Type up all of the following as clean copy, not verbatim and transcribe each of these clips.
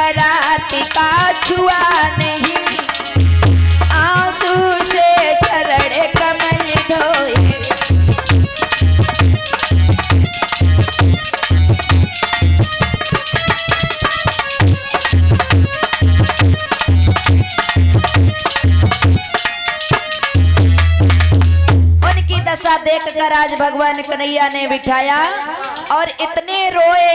बराती का छुआ नहीं, आंसू से चरण कमल धोए। उनकी दशा देखकर आज भगवान कन्हैया ने बिठाया और इतने रोए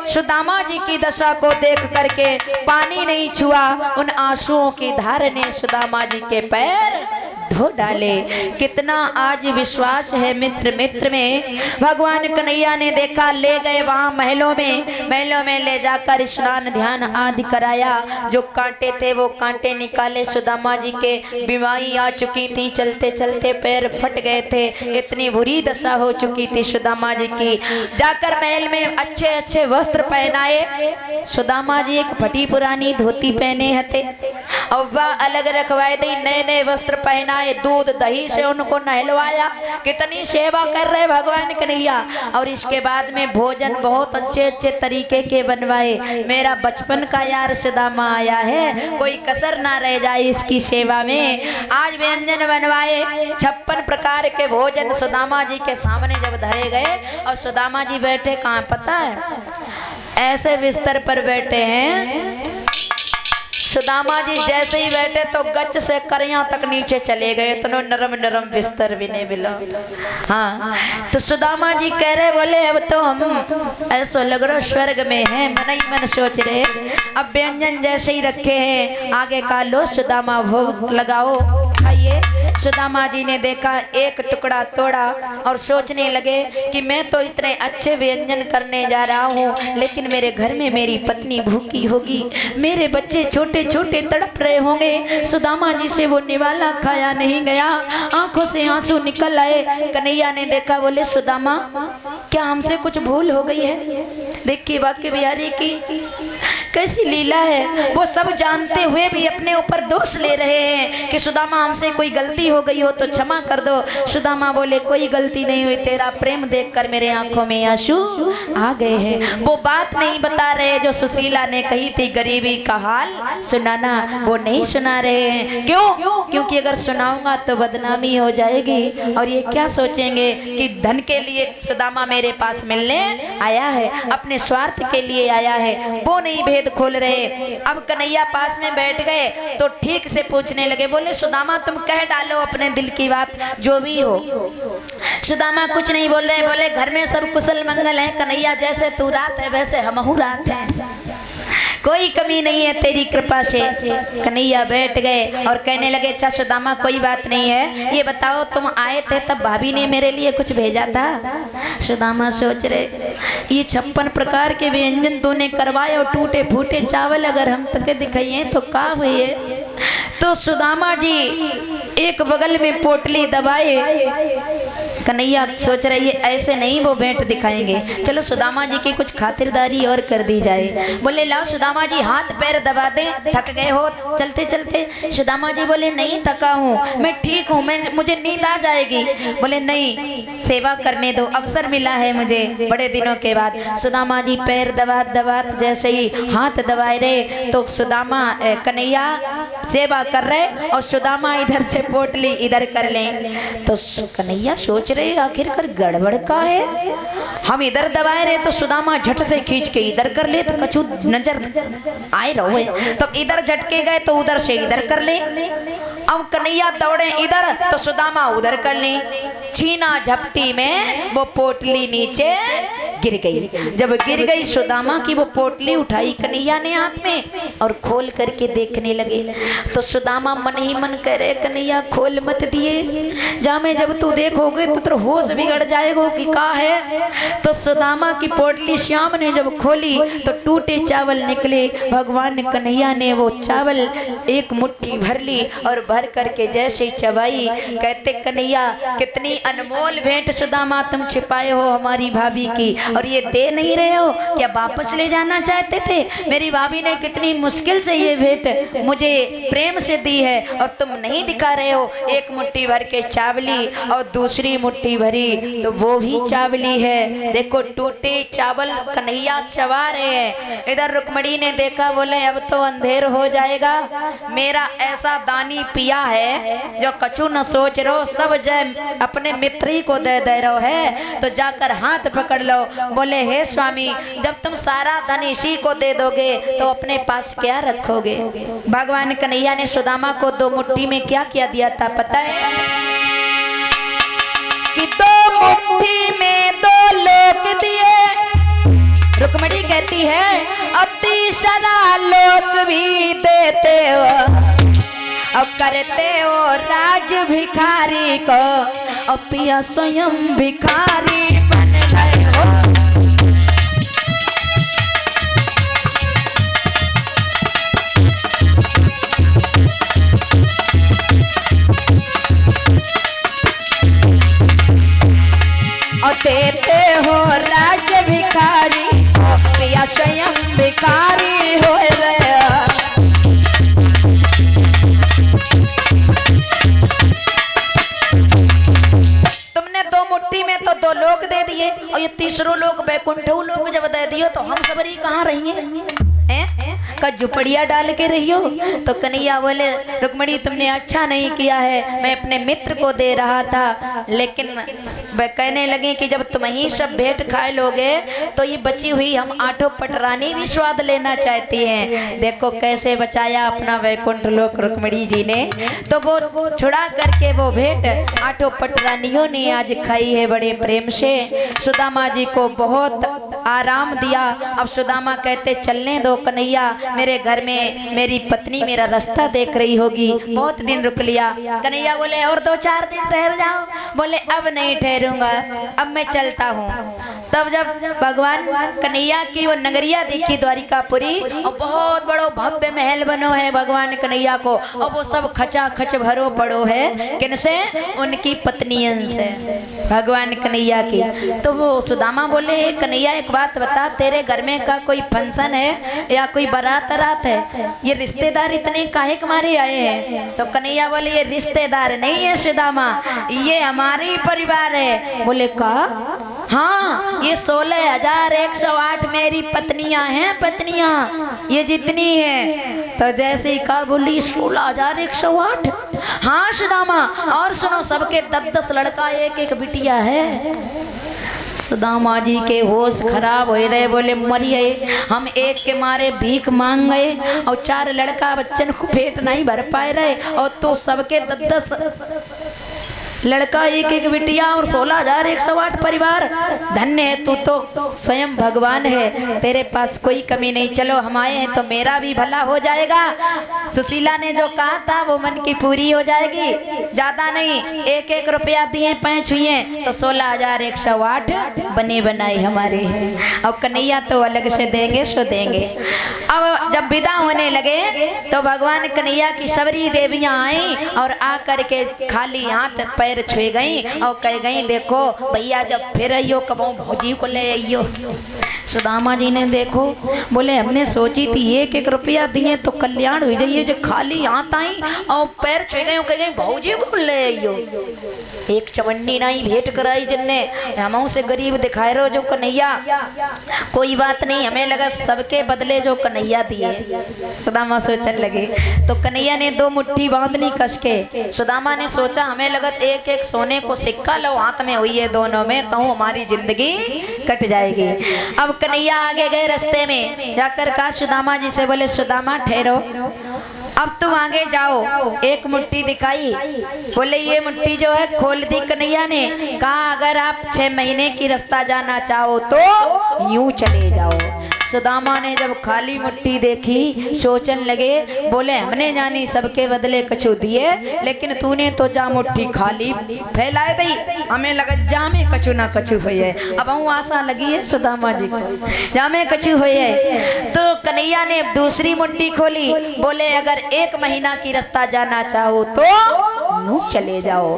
सुदामा जी की दशा को देख करके पानी नहीं छुआ। उन आंसुओं की धार ने सुदामा जी के पैर धो डाले। कितना आज विश्वास है मित्र मित्र में। भगवान कन्हैया ने देखा, ले गए वहां महलों में ले जाकर स्नान ध्यान आदि कराया। जो कांटे थे वो कांटे निकाले। सुदामा जी के बीमारी आ चुकी थी, चलते चलते पैर फट गए थे, इतनी बुरी दशा हो चुकी थी सुदामा जी की। जाकर महल में अच्छे अच्छे वस्त्र पहनाए। सुदामा जी एक फटी पुरानी धोती पहने हते और वह अलग रखवाए दी, नए नए वस्त्र पहनाए, दूध दही से उनको नहलवाया। कितनी सेवा कर रहे भगवान कन्हैया। और इसके बाद में भोजन बहुत अच्छे अच्छे तरीके के बनवाए। मेरा बचपन का यार सुदामा आया है, कोई कसर ना रह जाए इसकी सेवा में। आज व्यंजन बनवाए, 56 प्रकार के भोजन सुदामा जी के सामने जब धरे गए और सुदामा जी बैठे कहाँ पता है, ऐसे बिस्तर पर बैठे हैं। सुदामा जी जैसे ही बैठे तो गच से करिया तक नीचे चले गए, तो नरम नरम बिस्तर भी नहीं मिला। हाँ, तो सुदामा जी कह रहे, बोले अब तो हम ऐसा लग रहा स्वर्ग में हैं। मन ही मन सोच रहे, अब व्यंजन जैसे ही रखे हैं आगे का लो सुदामा भोग लगाओ खाइए। सुदामा जी ने देखा, एक टुकड़ा तोड़ा और सोचने लगे कि मैं तो इतने अच्छे व्यंजन करने जा रहा हूँ, लेकिन मेरे घर में मेरी पत्नी भूखी होगी, मेरे बच्चे छोटे छोटे तड़प रहे होंगे। सुदामा जी से वो निवाला खाया नहीं गया, आंखों से आंसू निकल आए। कन्हैया ने देखा, बोले सुदामा क्या हमसे कुछ भूल हो गई है? देखिए बाकी बिहारी की कैसी लीला है। वो सब जानते हुए भी अपने ऊपर दोष ले रहे हैं कि सुदामा हमसे कोई गलती हो गई हो तो क्षमा कर दो। सुदामा बोले कोई गलती नहीं हुई, तेरा प्रेम देखकर मेरे आंखों में आंसू आ गए हैं। वो बात नहीं बता रहे जो सुशीला ने कही थी, गरीबी का हाल सुनाना, वो नहीं सुना रहे हैं। क्यों? क्योंकि अगर सुनाऊंगा तो बदनामी हो जाएगी और ये क्या सोचेंगे कि धन के लिए सुदामा मेरे पास मिलने आया है, अपने स्वार्थ के लिए आया है। वो नहीं भेद खोल रहे। अब कन्हैया पास में बैठ गए तो ठीक से पूछने लगे, बोले सुदामा तुम कह डालो अपने दिल की बात जो भी हो। सुदामा कुछ नहीं बोल रहे, बोले घर में सब कुशल मंगल है कन्हैया, जैसे तू रात है वैसे हमहू रात है, कोई कमी नहीं है तेरी कृपा से। कन्हैया बैठ गए और कहने लगे, अच्छा सुदामा कोई बात नहीं है, ये बताओ तुम आए थे तब भाभी ने मेरे लिए कुछ भेजा था? सुदामा सोच रहे, ये 56 प्रकार के व्यंजन तूने करवाए और टूटे फूटे चावल अगर हम तक दिखाइए तो का हुई है? तो सुदामा जी एक बगल में पोटली दबाए। कन्हैया सोच रहे ये ऐसे नहीं वो भेंट दिखाएंगे, चलो सुदामा जी की कुछ खातिरदारी और कर दी जाए। बोले लाओ सुदामा जी हाथ पैर दबा दे, थक गए हो चलते चलते? सुदामा जी बोले नहीं थका हूँ, मैं ठीक हूँ, मुझे नींद आ जाएगी। बोले नहीं, सेवा करने दो, अवसर मिला है मुझे बड़े दिनों के बाद। सुदामा जी पैर दबा दबा जैसे ही हाथ दबाए रहे तो सुदामा कन्हैया सेवा कर रहे और सुदामा इधर से पोटली इधर कर ले। तो कन्हैया सोच रहे आखिरकार गड़बड़ का है, हम इधर दबाए रहे तो सुदामा झट से खींच के इधर कर ले तो कछु नजर आए रहो, तब इधर झटके गए तो उधर से इधर कर ले। अब कन्हैया दौड़े इधर तो सुदामा उधर कर ले। छीना झपटी में वो पोटली नीचे गिर गई। जब गिर गई सुदामा की वो पोटली उठाई कन्हैया ने हाथ में और खोल करके देखने लगे। तो सुदामा मन ही मन कह रहे, कन्हैया खोल मत दिए, जामे जब तू देखोगे तो तेरा होश बिगड़ जाएगा कि का है। तो सुदामा की पोटली श्याम ने जब खोली तो टूटे चावल निकले। भगवान कन्हैया ने वो चावल एक मुट्ठी भर ली और भर करके जैसे चबाई। कहते कन्हैया कितनी अनमोल भेंट सुदामा तुम छिपाए हो हमारी भाभी की। और ये दे नहीं रहे हो, क्या वापस ले जाना चाहते थे? मेरी भाभी ने कितनी मुश्किल से ये भेंट मुझे प्रेम से दी है और तुम नहीं दिखा रहे हो। एक मुट्ठी भर के चावली और दूसरी मुट्ठी भरी तो वो भी चावली है। देखो टूटे चावल कन्हैया चबा रहे हैं। इधर रुक्मणी ने देखा, बोले अब तो अंधेर हो जाएगा, मेरा ऐसा दानी पिया है जो कछु न सोच रहो, सब जय अपने मित्र ही को दे दे रहो है, तो जाकर हाथ पकड़ लो। बोले हे स्वामी, जब तुम सारा धन इसी को दे दोगे तो अपने पास क्या रखोगे? भगवान कन्हैया ने सुदामा को 2 मुट्ठी में क्या क्या दिया था पता है? कि 2 मुट्ठी में 2 लोक दिए। रुक्मणी कहती है अति सदा लोक भी देते हो और करते हो राज भिखारी को, और पिया स्वयं भिखारी बन गए हो। और देते हो राज भिखारी, पिया स्वयं भिखारी हो रहे। तुमने 2 मुट्ठी में तो 2 लोक दे दिए और ये तीसरो लोक बैकुंठ लोक जब दे दियो तो हम सबरी कहाँ रहेंगे? का झुपड़िया डाल के रहियो। तो कन्हैया बोले रुक्मणी तुमने अच्छा नहीं किया है, मैं अपने मित्र को दे रहा था, लेकिन वह कहने लगे कि जब तुम ही सब भेंट खाए लोगे तो ये बची हुई हम 8 पटरानी भी स्वाद लेना चाहती हैं। देखो कैसे बचाया अपना वैकुंठ लोक रुक्मणी जी ने। तो वो छुड़ा करके वो भेंट 8 पटरानियों ने आज खाई है बड़े प्रेम से। सुदामा जी को बहुत आराम दिया। अब सुदामा कहते चलने दो कन्हैया, मेरे घर में मेरी पत्नी मेरा रास्ता देख रही होगी। बहुत दिन रुक लिया। कन्हैया बोले और 2-4 दिन ठहर जाओ। बोले अब नहीं ठहरूंगा, अब मैं चलता हूँ। तब जब भगवान कन्हैया की वो नगरिया देखी द्वारिकापुरी, और बहुत बड़ो भव्य महल बनो है भगवान कन्हैया को, और वो सब खचा खच भरो पड़ो है किनसे? उनकी पत्नियन से, भगवान कन्हैया की। तो वो सुदामा बोले कन्हैया एक बात बता, तेरे घर में का कोई फंक्शन है या कोई बारात रात है? ये रिश्तेदार इतने काहे मारे आए हैं? तो कन्हैया बोले ये रिश्तेदार नहीं है सुदामा, ये हमारी परिवार है। बोले का? हाँ, ये 16,108 मेरी पत्नियां हैं, पत्नियां ये जितनी है। तो जैसे ही कहा बोली 16,108? हाँ सुदामा, और सुनो सबके 10-10 लड़का, 1-1 बिटिया है। सुदामा जी के होश खराब हो रहे। बोले मरिए, हम एक के मारे भीख मांग गए और 4 लड़का बच्चन को पेट नहीं भर पाए रहे, और तो सबके 10-10 लड़का, 1-1 बिटिया और 16,108 परिवार। धन्य है तू, तो स्वयं भगवान है, तेरे पास कोई कमी नहीं। चलो हम आए हैं तो मेरा भी भला हो जाएगा। सुशीला ने जो कहा था वो मन की पूरी हो जाएगी। ज्यादा नहीं, 1-1 रुपया दिए पैंच हुए तो 16,108 बने बनाए हमारे हैं। और कन्हैया तो अलग से देंगे सो देंगे। अब जब विदा होने लगे तो भगवान कन्हैया की सबरी देवियां आई और आकर के खाली हाथ पैर छुए गई और कह गई देखो भैया जब फिर आइयो कबो भौजी को ले आइयो। सुदामा जी ने देखो, बोले हमने सोची थी 1-1 रुपया दिए तो कल्याण हो जाइए, जो खाली हाथ आई और पैर छुए गई, कह गई भौजी को ले आइयो। एक चवन्नी नहीं भेंट कराई जिनने, हम से गरीब दिखाए रहो जो कन्हैया। कोई बात नहीं, हमें लगा सबके बदले जो कन्हैया दिए। सुदामा सोचने लगे। तो कन्हैया ने 2 मुट्ठी बांध ली कस के। सुदामा ने सोचा हमें लगा 1-1 सोने को सिक्का लो हाथ में हुई है दोनों में, तो हमारी जिंदगी कट जाएगी। अब कन्हैया आगे गए, रास्ते में जाकर कहा सुदामा जी से, बोले सुदामा ठहरो, अब तुम आगे जाओ। एक मुट्ठी दिखाई, बोले ये मुट्ठी जो है खोल दी कन्हैया ने। कहा अगर आप 6 महीने की रास्ता जाना चाहो तो यूं चले जाओ। सुदामा ने जब खाली मुट्ठी देखी सोचन लगे, बोले हमने जानी सबके बदले कछु दिए, लेकिन तूने तो जा मुट्ठी खाली फैलाए दी, हमें लगा जा में कछु ना कछु हुई है। अब हम आशा लगी है सुदामा जी को जा में कछु हुई है। तो कन्हैया ने दूसरी मुट्ठी खोली, बोले अगर 1 महीना की रास्ता जाना चाहो तो चले जाओ।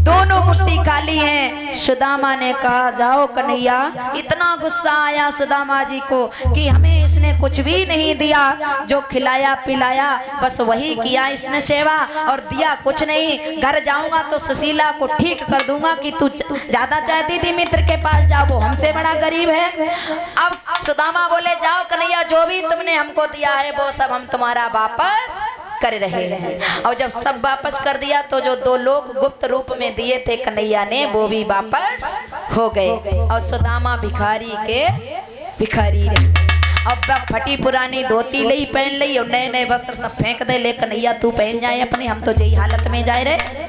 दोनों मुट्ठी खाली हैं। सुदामा ने कहा जाओ कन्हैया, इतना इतना गुस्सा आया सुदामा जी को कि हमें इसने कुछ भी नहीं दिया, जो खिलाया पिलाया बस वही किया इसने सेवा, और दिया कुछ नहीं। घर जाऊंगा तो सुशीला को ठीक कर दूंगा कि तू ज्यादा चाहती थी मित्र के पास जाओ, वो हमसे बड़ा गरीब है। अब सुदामा बोले जाओ कन्हैया, जो भी तुमने हमको दिया है वो सब हम तुम्हारा वापस कर रहे हैं। और जब सब वापस कर दिया तो जो 2 लोग गुप्त रूप में दिए थे कन्हैया ने वो भी वापस हो गए, और सुदामा भिखारी के भिखारी रहे। अब फटी पुरानी धोती लई पहन लई और नए नए वस्त्र सब फेंक दे, ले कन्हैया तू पहन जाए अपनी, हम तो यही हालत में जाए रहे।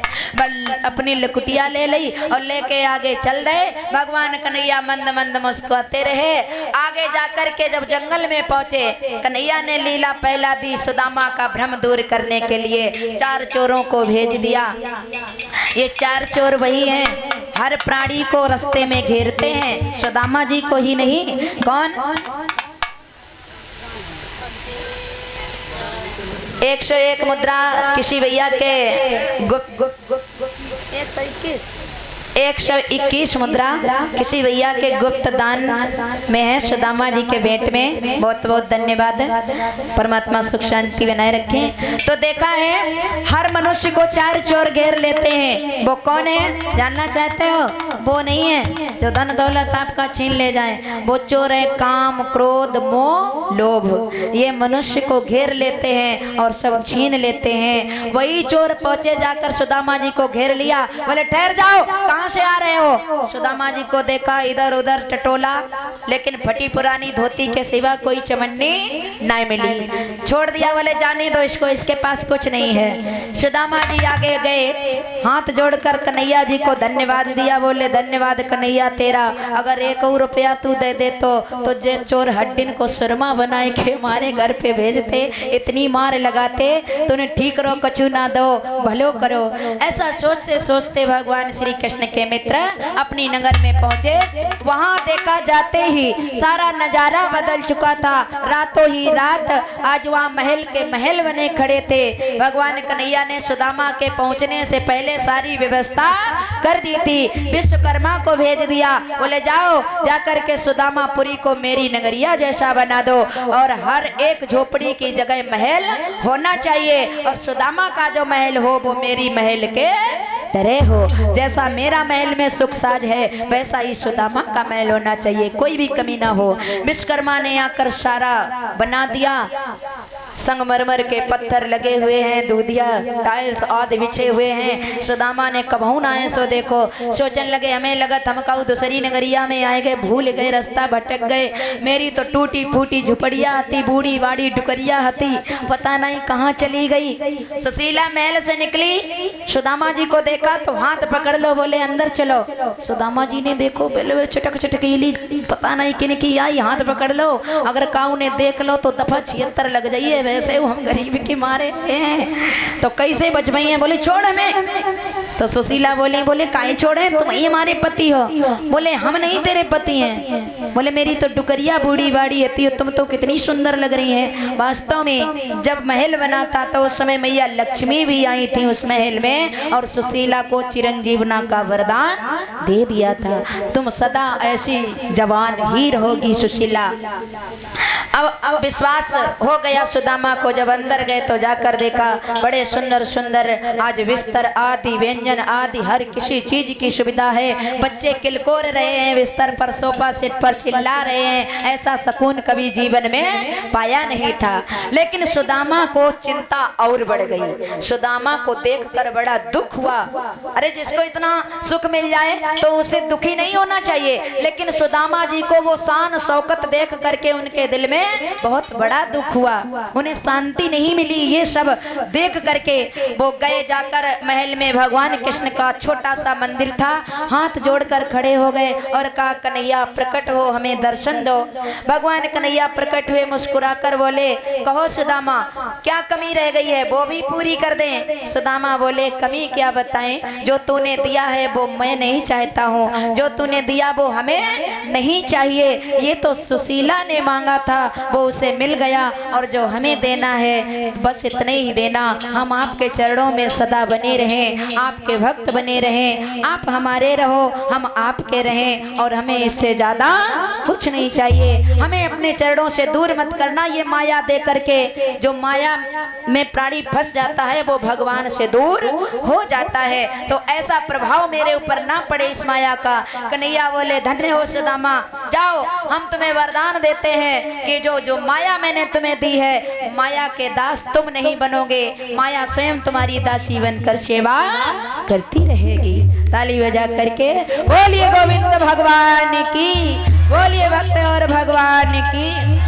अपनी लकुटिया ले ली और लेके आगे चल रहे। भगवान कन्हैया मंद मंद मुस्कुराते रहे। आगे जाकर के जब जंगल में पहुंचे, कन्हैया ने लीला पहला दी सुदामा का भ्रम दूर करने के लिए 4 चोरों को भेज दिया। ये 4 चोर वही हैं, हर प्राणी को रास्ते में घेरते हैं, सुदामा जी को ही नहीं। कौन? 101 मुद्रा किसी भैया के 121 मुद्रा किसी भैया के गुप्त दान में है, सुदामा जी के भेंट में। बहुत बहुत धन्यवाद, परमात्मा सुख शांति बनाए रखें। तो देखा है हर मनुष्य को 4 चोर घेर लेते हैं। वो कौन है जानना चाहते हो? वो नहीं है जो धन दौलत आपका छीन ले जाए, वो चोर है काम क्रोध मोह लोभ। ये मनुष्य को घेर लेते हैं और सब छीन लेते हैं। वही चोर पहुंचे, जाकर सुदामा जी को घेर लिया। बोले ठहर जाओ, कहाँ से आ रहे हो? सुदामा जी को देखा, इधर उधर टटोला, लेकिन फटी पुरानी धोती के सिवा कोई चमन्नी नहीं मिली। छोड़ दिया, बोले जाने दो इसको, इसके पास कुछ नहीं है। सुदामा जी आगे गए, हाथ जोड़कर कन्हैया जी को धन्यवाद दिया। बोले धन्यवाद कन्हैया तेरा, अगर 1 और रुपया तू दे दे तो जे चोर हड्डिन को सुरमा बनाए के हमारे घर पे भेजते, इतनी मार लगाते, तूने ठीक रो कछु ना दो, भलो करो। ऐसा सोचते सोचते भगवान श्री कृष्ण के मित्र अपनी नगर में पहुंचे। वहां देखा जाते ही सारा नजारा बदल चुका था। रातों ही रात आज वहां महल के महल बने खड़े थे। भगवान कन्हैया ने सुदामा के पहुंचने से पहले सारी व्यवस्था कर दी थी। विश्वकर्मा को भेज दिया, बोले जाओ जाकर के सुदामापुरी को मेरी नगरिया जैसा बना दो, और हर एक झोपड़ी की जगह महल होना चाहिए, और सुदामा का जो महल हो वो मेरी महल के तरह हो। जैसा मेरा महल में सुख साज है वैसा ही सुदामा का महल होना चाहिए, कोई भी कमी ना हो। विश्वकर्मा ने आकर सारा बना दिया। संगमरमर के पत्थर लगे हुए हैं, दूधिया टाइल्स आदि बिछे हुए हैं। सुदामा ने कबहू ना है सो देखो, सोचने लगे हमें लगा हम कहूँ दूसरी नगरिया में आए गए, भूल गए रास्ता भटक गए। मेरी तो टूटी फूटी झुपड़िया हती, बूढ़ी बाड़ी डुकरिया हती, पता नहीं कहाँ चली गई। सुशीला महल से निकली, सुदामा जी को देखा तो हाथ पकड़ लो, बोले अंदर चलो। सुदामा जी ने देखो पहले चटक चटकीली, पता नहीं किन की आई, हाथ पकड़ लो, अगर काऊ ने देख लो तो दफा 76 लग जाइए, वैसे हम गरीब के मारे हैं तो कैसे बच गई हैं। बोले छोड़ हमें। तो सुशीला बोले काहे छोड़े, तुम ही हमारे पति हो। बोले हम नहीं तेरे पति हैं। बोले मेरी तो डुकरिया बूढ़ी बाड़ी है, तुम तो कितनी सुंदर लग रही हैं। वास्तव में जब महल बना था तो उस समय मैया लक्ष्मी भी आई थी उस महल में, और सुशीला को चिरंजीवना का वरदान दे दिया था। तुम सदा ऐसी जवान ही रहोगी सुशीला। अब विश्वास हो गया सुदामा को। जब अंदर गए तो जाकर देखा बड़े सुंदर सुंदर आज बिस्तर आदि व्यंजन आदि हर किसी चीज की सुविधा है। बच्चे किलकोर रहे हैं बिस्तर पर, सोफा सेट पर चिल्ला रहे हैं। ऐसा सुकून कभी जीवन में पाया नहीं था। लेकिन सुदामा को चिंता और बढ़ गई। सुदामा को देखकर बड़ा दुख हुआ। अरे जिसको इतना सुख मिल जाए तो उसे दुखी नहीं होना चाहिए, लेकिन सुदामा जी को वो शान शौकत देख करके उनके दिल में बहुत बड़ा दुख हुआ, उन्हें शांति नहीं मिली। ये सब देख करके वो गए, जाकर महल में भगवान कृष्ण का छोटा सा मंदिर था, हाथ जोड़कर खड़े हो गए और कहा कन्हैया प्रकट हो, हमें दर्शन दो। भगवान कन्हैया प्रकट हुए, मुस्कुराकर बोले कहो सुदामा क्या कमी रह गई है, वो भी पूरी कर दें। सुदामा बोले कमी क्या बताएं, जो तूने दिया है वो मैं नहीं चाहता हूँ, जो तूने दिया वो हमें नहीं चाहिए। ये तो सुशीला ने मांगा था, वो उसे मिल गया। और जो हमें देना है बस इतने ही देना। हम आपके चरणों में सदा बने रहें, आपके भक्त बने रहें, आप हमारे रहो, हम आपके रहें, और हमें इससे ज्यादा कुछ नहीं चाहिए। हमें अपने चरणों से दूर मत करना। ये माया दे करके जो माया में प्राणी फंस जाता है वो भगवान से दूर हो जाता है। तो ऐसा प्रभाव मेरे ऊपर ना पड़े इस माया का। कन्हैया बोले धन्य हो सुदामा, जाओ हम तुम्हें वरदान देते हैं कि जो माया मैंने तुम्हें दी है, माया के दास तुम नहीं बनोगे, माया स्वयं तुम्हारी दासी बनकर सेवा करती रहेगी। ताली बजा करके बोलिए गोविंद भगवान की, बोलिए भक्त और भगवान की।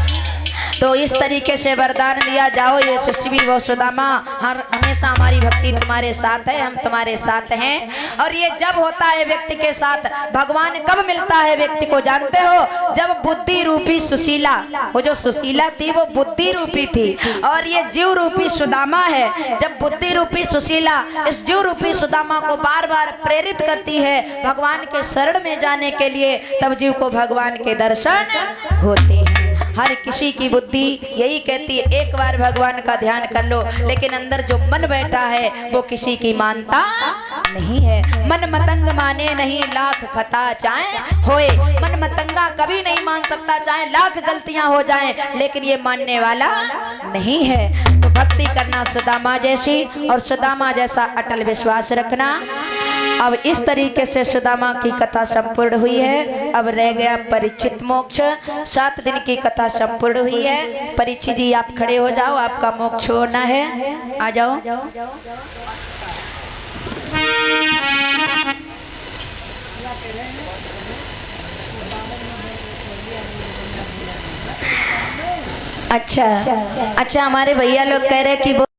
तो इस तरीके से वरदान दिया, जाओ ये सुशील व सुदामा, हर हमेशा हमारी भक्ति तुम्हारे साथ है, हम तुम्हारे साथ हैं। और ये जब होता है व्यक्ति के साथ, भगवान कब मिलता है व्यक्ति को जानते हो? जब बुद्धि रूपी सुशीला, वो जो सुशीला थी वो बुद्धि रूपी थी, और ये जीव रूपी सुदामा है। जब बुद्धि रूपी सुशीला इस जीव रूपी सुदामा को बार बार प्रेरित करती है भगवान के शरण में जाने के लिए, तब जीव को भगवान के दर्शन होते हैं। हर किसी की बुद्धि यही कहती है एक बार भगवान का ध्यान कर लो, लेकिन अंदर जो मन बैठा है वो किसी की मानता नहीं है। मन मतंग माने नहीं लाख खता चाहे होए, मन मतंगा कभी नहीं मान सकता चाहे लाख गलतियां हो जाएं, लेकिन ये मानने वाला नहीं है। तो भक्ति करना सुदामा जैसी, और सुदामा जैसा अटल विश्वास रखना। अब इस तरीके से सुदामा की कथा संपूर्ण हुई है। अब रह गया परीक्षित मोक्ष। 7 दिन की कथा संपूर्ण हुई है। परीक्षित जी आप खड़े हो जाओ, आपका मोक्ष होना है, आ जाओ। अच्छा, हमारे भैया लोग कह रहे कि